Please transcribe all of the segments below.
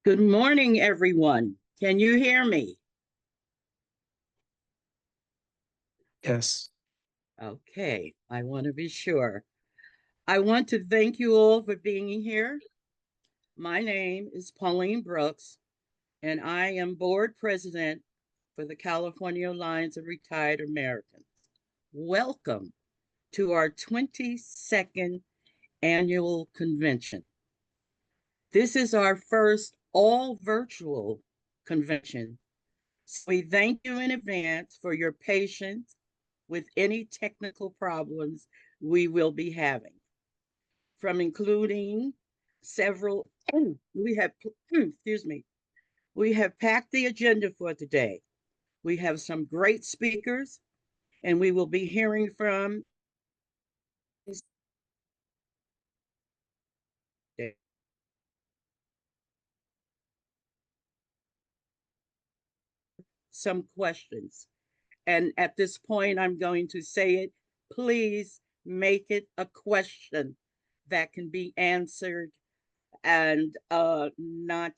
Good morning, everyone. Can you hear me? Yes. Okay, I want to be sure. I want to thank you all for being here. My name is Pauline Brooks, and I am board president for the California Alliance of Retired Americans. Welcome to our 22nd annual convention. This is our first all virtual convention. So we thank you in advance for your patience with any technical problems we will be having. From including several, we have, excuse me, we have packed the agenda for today. We have some great speakers, and we will be hearing from some questions. And at this point, I'm going to say it. Please make it a question that can be answered and not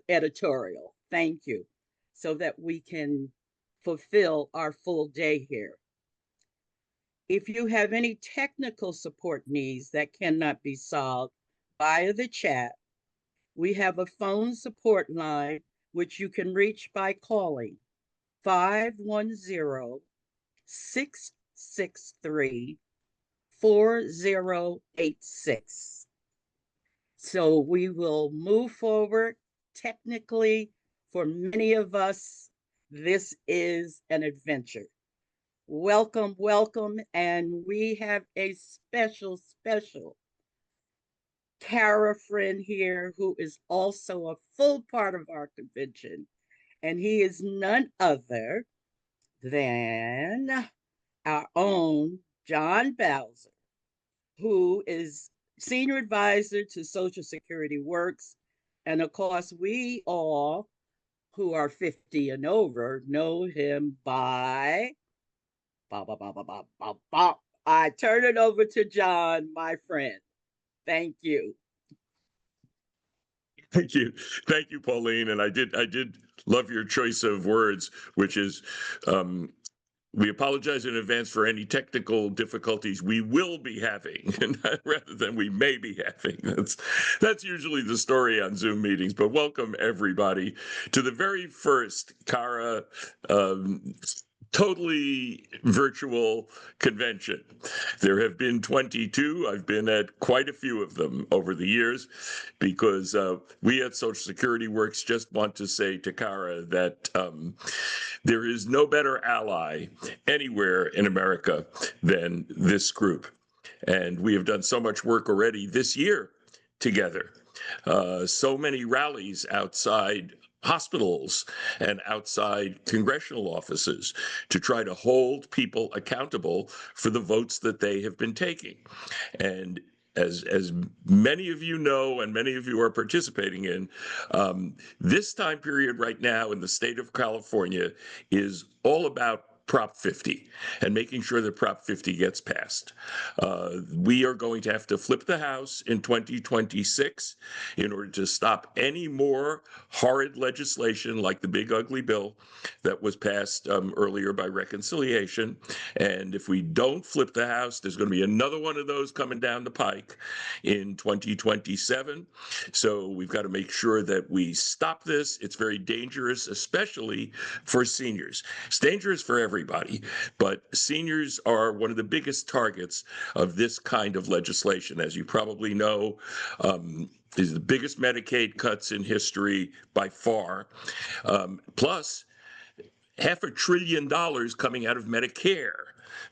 editorial. Thank you. So that we can fulfill our full day here. If you have any technical support needs that cannot be solved via the chat, we have a phone support line which you can reach by calling 510 663 4086. So we will move forward. Technically, for many of us, this is an adventure. Welcome, welcome. And we have a special Kara friend here who is also a full part of our convention. And he is none other than our own John Bowser, who is senior advisor to Social Security Works. And of course, we all who are 50 and over know him by. I turn it over to John, my friend. Thank you. Thank you. Thank you, Pauline. And I did love your choice of words, which is we apologize in advance for any technical difficulties we will be having, rather than we may be having. That's usually the story on Zoom meetings. But welcome everybody to the very first Kara totally virtual convention. There have been 22. I've been at quite a few of them over the years because we at Social Security Works just want to say to Kara that there is no better ally anywhere in America than this group. And we have done so much work already this year together. So many rallies outside hospitals and outside congressional offices to try to hold people accountable for the votes that they have been taking. And as many of you know, and many of you are participating in, this time period right now in the state of California is all about Prop 50 and making sure that Prop 50 gets passed. We are going to have to flip the House in 2026 in order to stop any more horrid legislation like the big ugly bill that was passed earlier by reconciliation. And if we don't flip the House, there's going to be another one of those coming down the pike in 2027. So we've got to make sure that we stop this. It's very dangerous, especially for seniors. It's dangerous for everybody, but seniors are one of the biggest targets of this kind of legislation. As you probably know, is the biggest Medicaid cuts in history by far, plus $500 billion coming out of Medicare.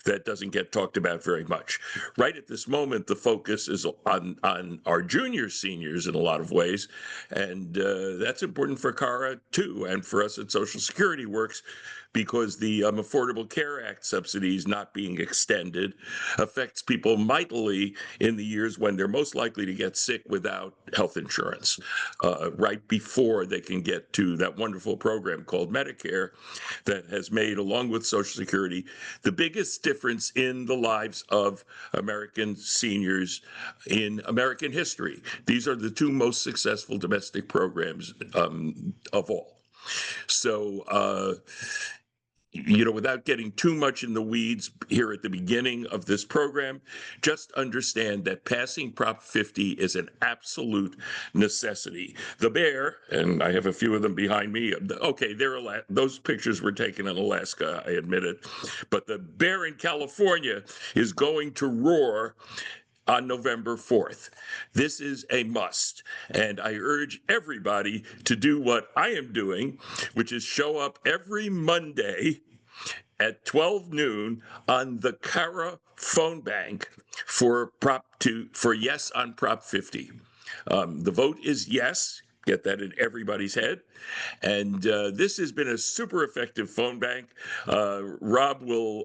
That doesn't get talked about very much. Right at this moment, the focus is on our junior seniors in a lot of ways, and that's important for Kara too, and for us at Social Security Works, because the Affordable Care Act subsidies not being extended affects people mightily in the years when they're most likely to get sick without health insurance, right before they can get to that wonderful program called Medicare that has made, along with Social Security, the biggest difference in the lives of American seniors in American history. These are the two most successful domestic programs of all. So, without getting too much in the weeds here at the beginning of this program, just understand that passing Prop 50 is an absolute necessity. The bear, and I have a few of them behind me. Okay, those pictures were taken in Alaska, I admit it. But the bear in California is going to roar on November 4th. This is a must. And I urge everybody to do what I am doing, which is show up every Monday at 12 noon on the Cara phone bank for yes on Prop 50. The vote is yes. Get that in everybody's head. And this has been a super effective phone bank. Rob will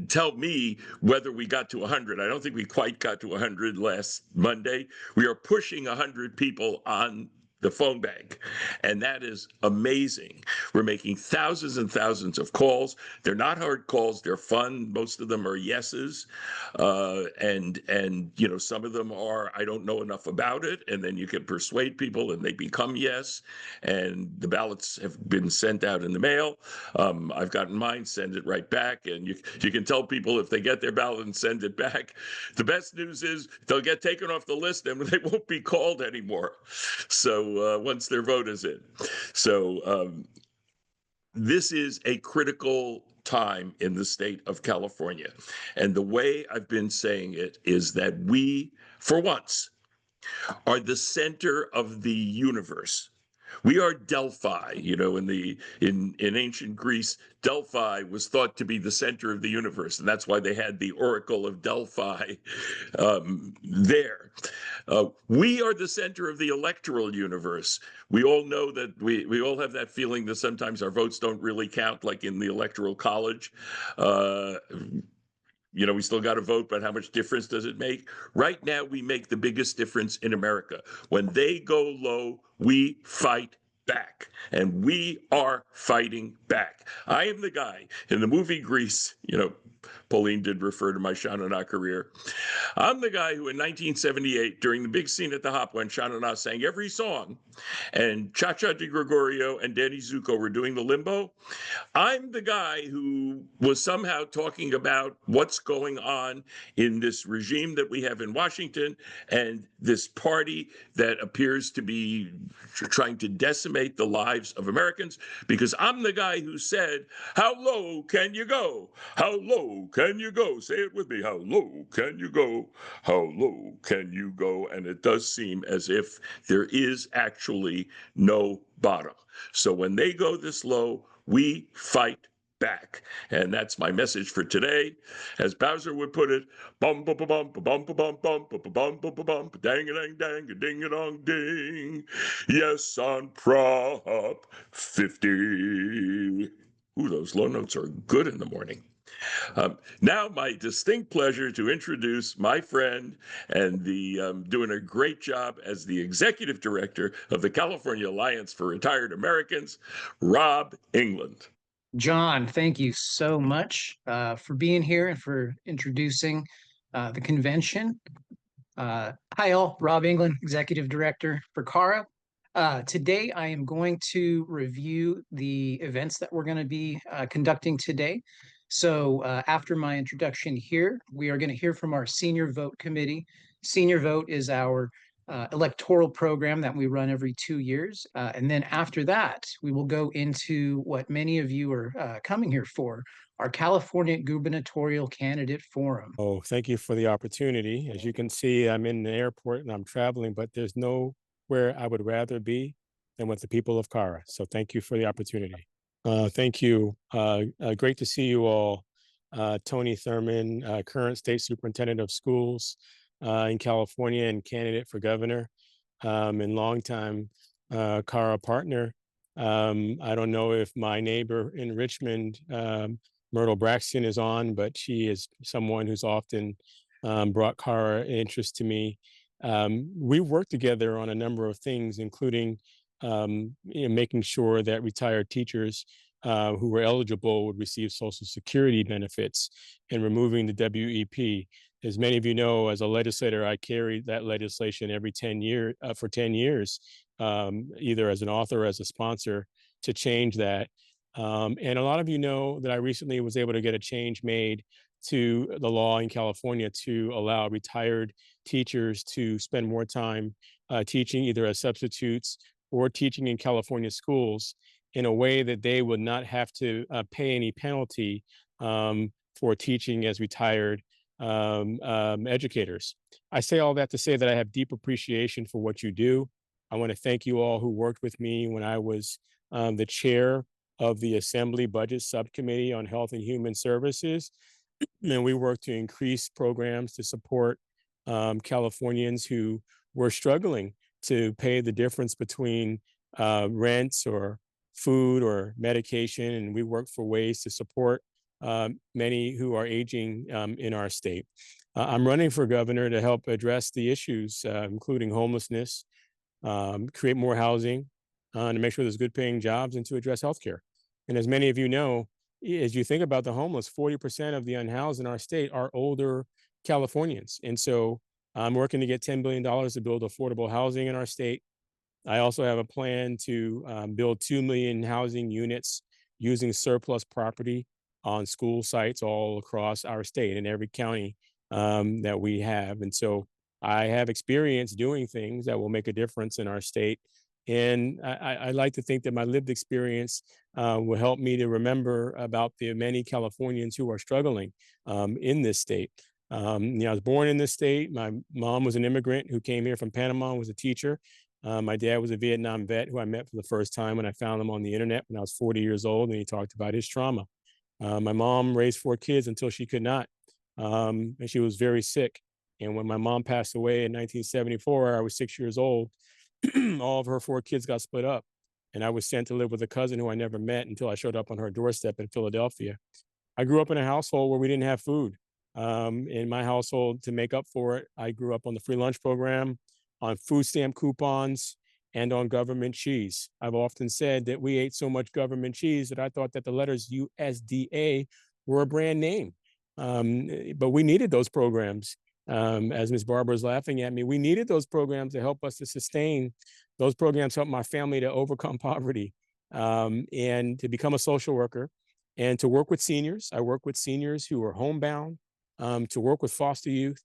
tell me whether we got to 100. I don't think we quite got to 100 last Monday. We are pushing 100 people on the phone bank, and that is amazing. We're making thousands and thousands of calls. They're not hard calls. They're fun. Most of them are yeses, and some of them are I don't know enough about it, and then you can persuade people, and they become yes. And the ballots have been sent out in the mail. I've gotten mine. Send it right back, and you can tell people if they get their ballot and send it back. The best news is they'll get taken off the list, and they won't be called anymore. So once their vote is in. So this is a critical time in the state of California. And the way I've been saying it is that we, for once, are the center of the universe. We are Delphi. In ancient Greece, Delphi was thought to be the center of the universe, and that's why they had the Oracle of Delphi there. We are the center of the electoral universe. We all know that we all have that feeling that sometimes our votes don't really count, like in the Electoral College. We still got to vote, but how much difference does it make? Right now, we make the biggest difference in America. When they go low, we fight back, and we are fighting back. I am the guy in the movie Grease. Pauline did refer to my Sha-na-na career. I'm the guy who in 1978, during the big scene at the Hop, when Sha-na-na sang every song, and Cha-Cha Di Gregorio and Danny Zuko were doing the limbo, I'm the guy who was somehow talking about what's going on in this regime that we have in Washington and this party that appears to be trying to decimate the lives of Americans, because I'm the guy who said, how low can you go? How low can you go? Say it with me. How low can you go? How low can you go? And it does seem as if there is actually no bottom. So when they go this low, we fight back. And that's my message for today. As Bowser would put it, bum bum bum bum bum bum bum bum bum bum dang a dang dang a ding a dong ding. Yes, on Prop 50. Ooh, those low notes are good in the morning. Now, my distinct pleasure to introduce my friend and doing a great job as the executive director of the California Alliance for Retired Americans, Rob England. John, thank you so much for being here and for introducing the convention. Hi all, Rob England, Executive Director for CARA. Today I am going to review the events that we're going to be conducting today. So after my introduction here, we are going to hear from our Senior Vote Committee. Senior Vote is our electoral program that we run every 2 years. And then after that, we will go into what many of you are coming here for, our California Gubernatorial Candidate Forum. Oh, thank you for the opportunity. As you can see, I'm in the airport and I'm traveling, but there's nowhere I would rather be than with the people of Cara. So thank you for the opportunity. Thank you. Great to see you all. Tony Thurmond, current state superintendent of schools in California and candidate for governor, and longtime Cara partner. I don't know if my neighbor in Richmond, Myrtle Braxton, is on, but she is someone who's often brought Cara interest to me. We worked together on a number of things, including making sure that retired teachers who were eligible would receive Social Security benefits and removing the WEP. As many of you know, as a legislator, I carried that legislation every 10 years for 10 years, either as an author or as a sponsor to change that. And a lot of you know that I recently was able to get a change made to the law in California to allow retired teachers to spend more time teaching either as substitutes or teaching in California schools in a way that they would not have to pay any penalty for teaching as retired educators. I say all that to say that I have deep appreciation for what you do. I want to thank you all who worked with me when I was the chair of the Assembly Budget Subcommittee on Health and Human Services. And we worked to increase programs to support Californians who were struggling to pay the difference between rents or food or medication. And we worked for ways to support many who are aging in our state. I'm running for governor to help address the issues, including homelessness, create more housing, to make sure there's good paying jobs, and to address healthcare. And as many of you know, as you think about the homeless, 40% of the unhoused in our state are older Californians. And so I'm working to get $10 billion to build affordable housing in our state. I also have a plan to build 2 million housing units using surplus property on school sites all across our state in every county that we have. And so I have experience doing things that will make a difference in our state. And I like to think that my lived experience will help me to remember about the many Californians who are struggling in this state. I was born in this state. My mom was an immigrant who came here from Panama and was a teacher. My dad was a Vietnam vet who I met for the first time when I found him on the internet when I was 40 years old, and he talked about his trauma. My mom raised 4 kids until she could not, and she was very sick. And when my mom passed away in 1974, I was 6 years old. All of her 4 kids got split up, and I was sent to live with a cousin who I never met until I showed up on her doorstep in Philadelphia. I grew up in a household where we didn't have food. In my household, to make up for it, I grew up on the free lunch program, on food stamp coupons, and on government cheese. I've often said that we ate so much government cheese that I thought that the letters USDA were a brand name. But we needed those programs. As Ms. Barber is laughing at me, we needed those programs to help us to sustain. Those programs helped my family to overcome poverty and to become a social worker and to work with seniors. I work with seniors who are homebound, to work with foster youth,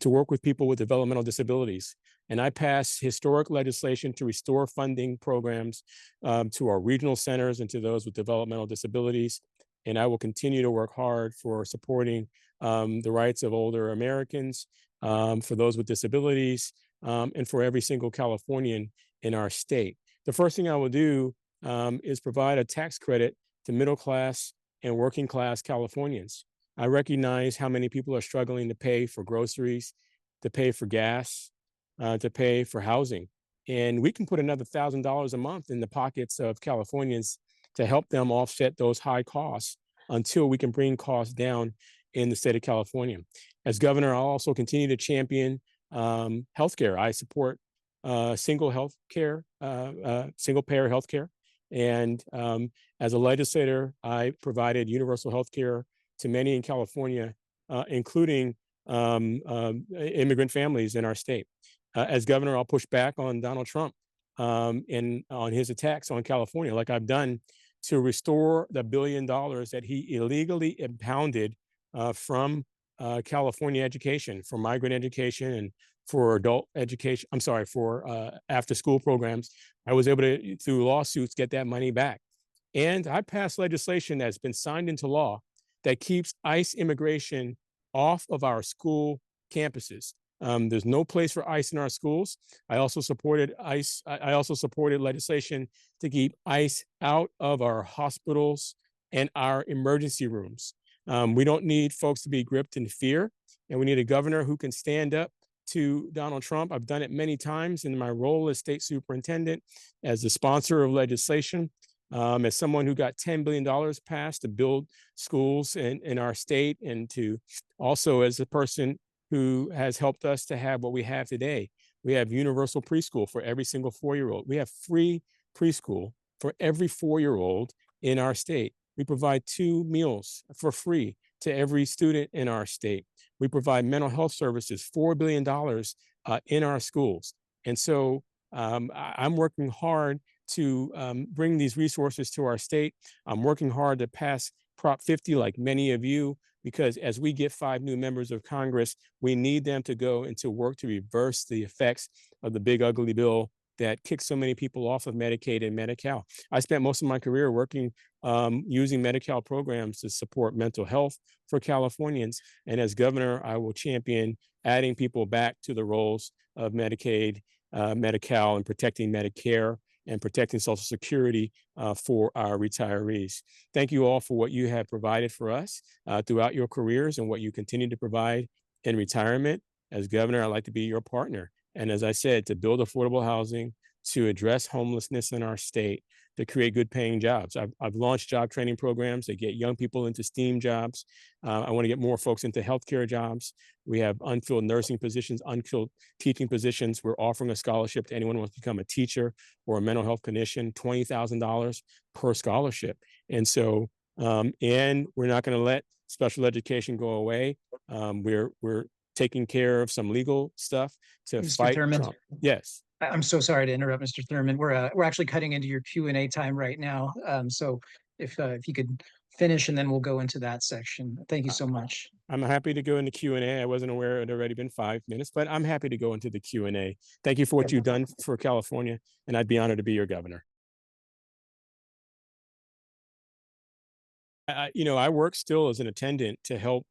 to work with people with developmental disabilities. And I passed historic legislation to restore funding programs to our regional centers and to those with developmental disabilities. And I will continue to work hard for supporting the rights of older Americans, for those with disabilities, and for every single Californian in our state. The first thing I will do is provide a tax credit to middle class and working class Californians. I recognize how many people are struggling to pay for groceries, to pay for gas, to pay for housing. And we can put another $1,000 a month in the pockets of Californians to help them offset those high costs until we can bring costs down in the state of California. As governor, I'll also continue to champion healthcare. I support single payer healthcare. And as a legislator, I provided universal healthcare to many in California, including immigrant families in our state. As governor, I'll push back on Donald Trump and on his attacks on California, like I've done, to restore the $1 billion that he illegally impounded from California education, for migrant education and for adult education. I'm sorry, for after school programs. I was able to, through lawsuits, get that money back. And I passed legislation that's been signed into law that keeps ICE immigration off of our school campuses. There's no place for ICE in our schools. I also supported ICE. I also supported legislation to keep ICE out of our hospitals and our emergency rooms. We don't need folks to be gripped in fear, and we need a governor who can stand up to Donald Trump. I've done it many times in my role as state superintendent, as the sponsor of legislation, as someone who got $10 billion passed to build schools in our state, and to also as a person who has helped us to have what we have today. We have universal preschool for every single 4-year-old. We have free preschool for every 4-year-old in our state. We provide 2 meals for free to every student in our state. We provide mental health services, $4 billion in our schools. And so I'm working hard to bring these resources to our state. I'm working hard to pass Prop 50 like many of you, because as we get 5 new members of Congress, we need them to go into work to reverse the effects of the big ugly bill that kicks so many people off of Medicaid and Medi-Cal. I spent most of my career working using Medi-Cal programs to support mental health for Californians. And as governor, I will champion adding people back to the roles of Medicaid, Medi-Cal, and protecting Medicare and protecting Social Security for our retirees. Thank you all for what you have provided for us throughout your careers and what you continue to provide in retirement. As governor, I'd like to be your partner. And as I said, to build affordable housing, to address homelessness in our state, to create good paying jobs. I've launched job training programs that get young people into STEAM jobs. I want to get more folks into healthcare jobs. We have unfilled nursing positions, unfilled teaching positions. We're offering a scholarship to anyone who wants to become a teacher or a mental health clinician, $20,000 per scholarship. And so, and we're not going to let special education go away. We're taking care of some legal stuff to Mr. fight Thurmond. Trump. Yes. I'm so sorry to interrupt, Mr. Thurmond. We're actually cutting into your Q&A time right now. So if you could finish, and then we'll go into that section. Thank you so much. I'm happy to go into Q&A. I wasn't aware it had already been 5 minutes, but I'm happy to go into the Q&A. Thank you for what you've done for California, and I'd be honored to be your governor. I work still as an attendant to help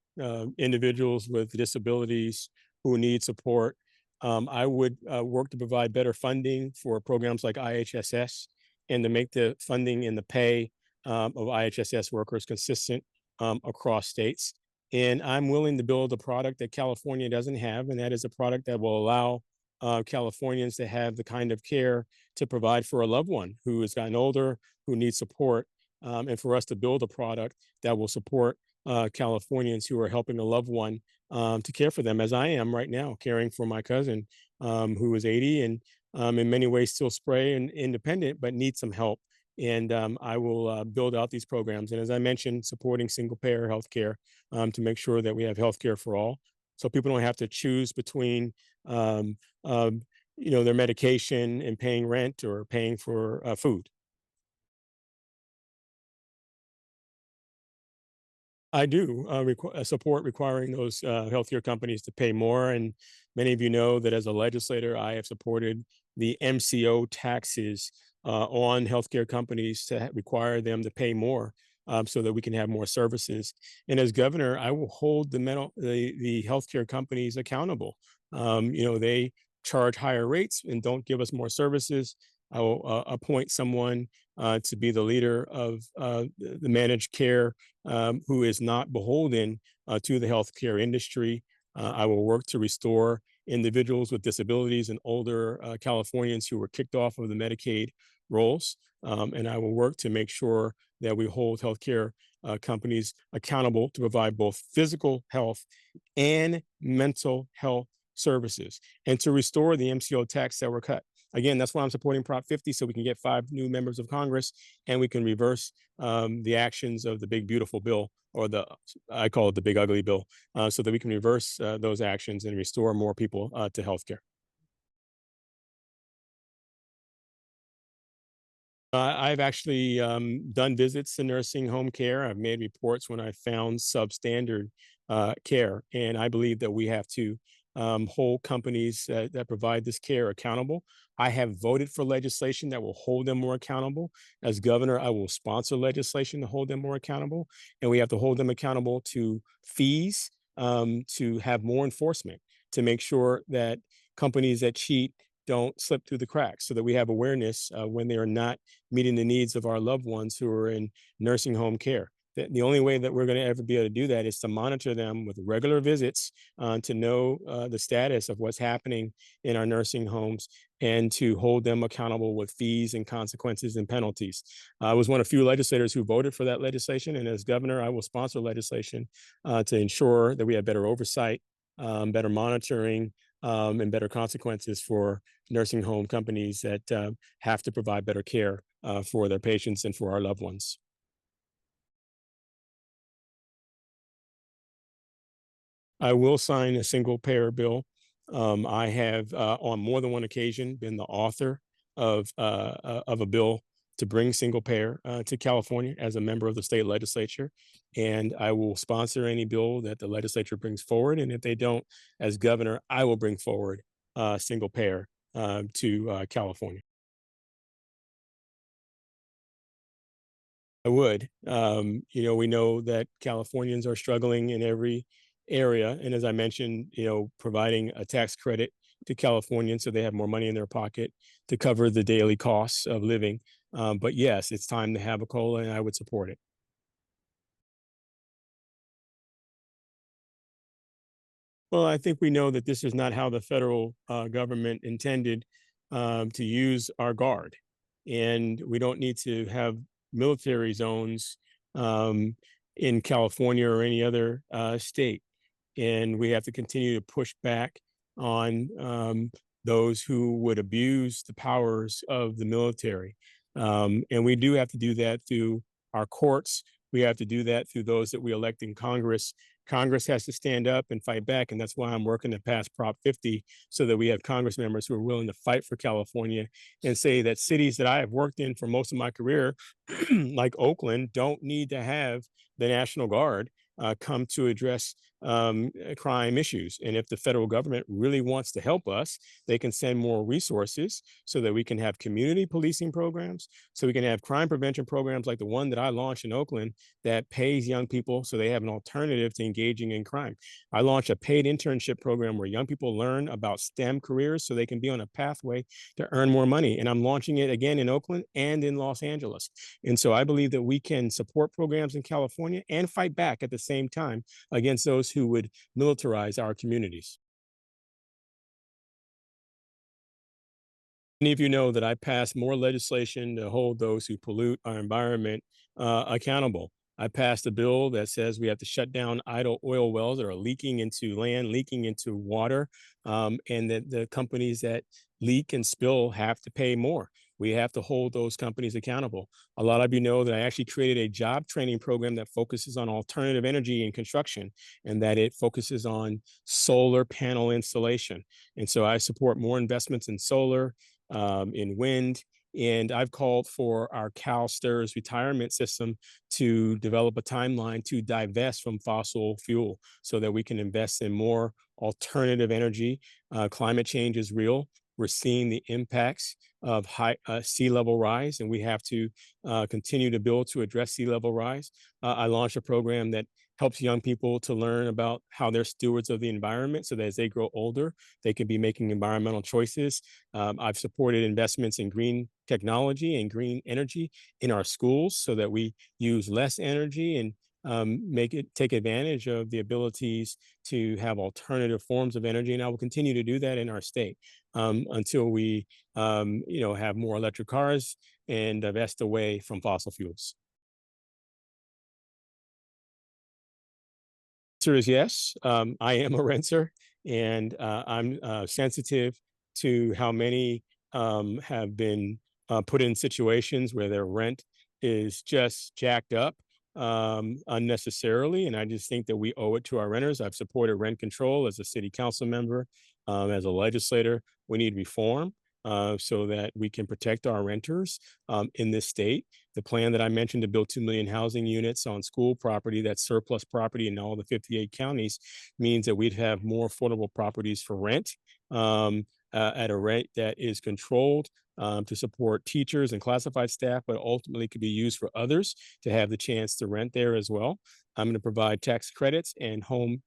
individuals with disabilities who need support. I would work to provide better funding for programs like IHSS, and to make the funding and the pay of IHSS workers consistent across states. And I'm willing to build a product that California doesn't have, and that is a product that will allow Californians to have the kind of care to provide for a loved one who has gotten older, who needs support, and for us to build a product that will support Californians who are helping a loved one to care for them, as I am right now, caring for my cousin who is 80 and in many ways still spray and independent, but needs some help. And I will build out these programs. And as I mentioned, supporting single payer healthcare to make sure that we have healthcare for all, so people don't have to choose between their medication and paying rent or paying for food. I do support requiring those healthcare companies to pay more. And many of you know that as a legislator, I have supported the MCO taxes on healthcare companies to require them to pay more so that we can have more services. And as governor, I will hold the healthcare companies accountable. They charge higher rates and don't give us more services. I will appoint someone to be the leader of the managed care who is not beholden to the healthcare industry. I will work to restore individuals with disabilities and older Californians who were kicked off of the Medicaid rolls. And I will work to make sure that we hold healthcare companies accountable to provide both physical health and mental health services, and to restore the MCO tax that were cut. Again, that's why I'm supporting Prop 50, so we can get 5 new members of Congress and we can reverse the actions of the big, beautiful bill, or I call it the big, ugly bill, so that we can reverse those actions and restore more people to healthcare. I've actually done visits to nursing home care. I've made reports when I found substandard care, and I believe that we have to hold companies that provide this care accountable. I have voted for legislation that will hold them more accountable. As governor, I will sponsor legislation to hold them more accountable, and we have to hold them accountable to fees, to have more enforcement, to make sure that companies that cheat don't slip through the cracks, so that we have awareness when they are not meeting the needs of our loved ones who are in nursing home care. the only way that we're going to ever be able to do that is to monitor them with regular visits to know the status of what's happening in our nursing homes and to hold them accountable with fees and consequences and penalties. I was one of few legislators who voted for that legislation. And as governor, I will sponsor legislation to ensure that we have better oversight, better monitoring, and better consequences for nursing home companies that have to provide better care for their patients and for our loved ones. I will sign a single payer bill. I have on more than one occasion been the author of a bill to bring single payer to California as a member of the state legislature. And I will sponsor any bill that the legislature brings forward. And if they don't, as governor, I will bring forward single payer to California. I would. We know that Californians are struggling in every area. And as I mentioned, providing a tax credit to Californians so they have more money in their pocket to cover the daily costs of living. But yes, it's time to have a COLA, and I would support it. Well, I think we know that this is not how the federal government intended to use our guard. And we don't need to have military zones in California or any other state. And we have to continue to push back on those who would abuse the powers of the military. And we do have to do that through our courts. We have to do that through those that we elect in Congress. Congress has to stand up and fight back. And that's why I'm working to pass Prop 50 so that we have Congress members who are willing to fight for California and say that cities that I have worked in for most of my career, like Oakland, don't need to have the National Guard come to address crime issues. And if the federal government really wants to help us, they can send more resources so that we can have community policing programs, so we can have crime prevention programs like the one that I launched in Oakland that pays young people so they have an alternative to engaging in crime. I launched a paid internship program where young people learn about STEM careers so they can be on a pathway to earn more money. And I'm launching it again in Oakland and in Los Angeles. And so I believe that we can support programs in California and fight back at the same time against those who would militarize our communities. Many of you know that I passed more legislation to hold those who pollute our environment accountable. I passed a bill that says we have to shut down idle oil wells that are leaking into land, leaking into water, and that the companies that leak and spill have to pay more. We have to hold those companies accountable. A lot of you know that I actually created a job training program that focuses on alternative energy in construction, and that it focuses on solar panel installation. And so I support more investments in solar, in wind, and I've called for our CalSTRS retirement system to develop a timeline to divest from fossil fuel so that we can invest in more alternative energy. Climate change is real. We're seeing the impacts of high sea level rise, and we have to continue to build to address sea level rise. I launched a program that helps young people to learn about how they're stewards of the environment so that as they grow older, they can be making environmental choices. I've supported investments in green technology and green energy in our schools so that we use less energy and take advantage of the abilities to have alternative forms of energy. And I will continue to do that in our state until we, have more electric cars and divest away from fossil fuels. Answer is yes. I am a renter, and I'm sensitive to how many have been put in situations where their rent is just jacked up unnecessarily. And I just think that we owe it to our renters. I've supported rent control as a city council member, as a legislator. We need reform so that we can protect our renters in this state. The plan that I mentioned to build 2 million housing units on school property, that's surplus property in all the 58 counties, means that we'd have more affordable properties for rent at a rate that is controlled to support teachers and classified staff, but ultimately could be used for others to have the chance to rent there as well. I'm going to provide tax credits and home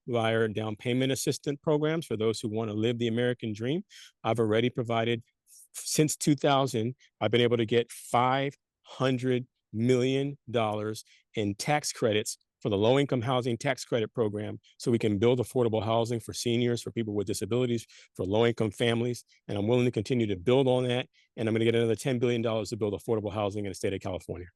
buyer down payment assistance programs for those who want to live the American dream. I've already provided, since 2000, I've been able to get 500 million in tax credits for the low-income housing tax credit program so we can build affordable housing for seniors, for people with disabilities, for low-income families. And I'm willing to continue to build on that. And I'm going to get another $10 billion to build affordable housing in the state of California.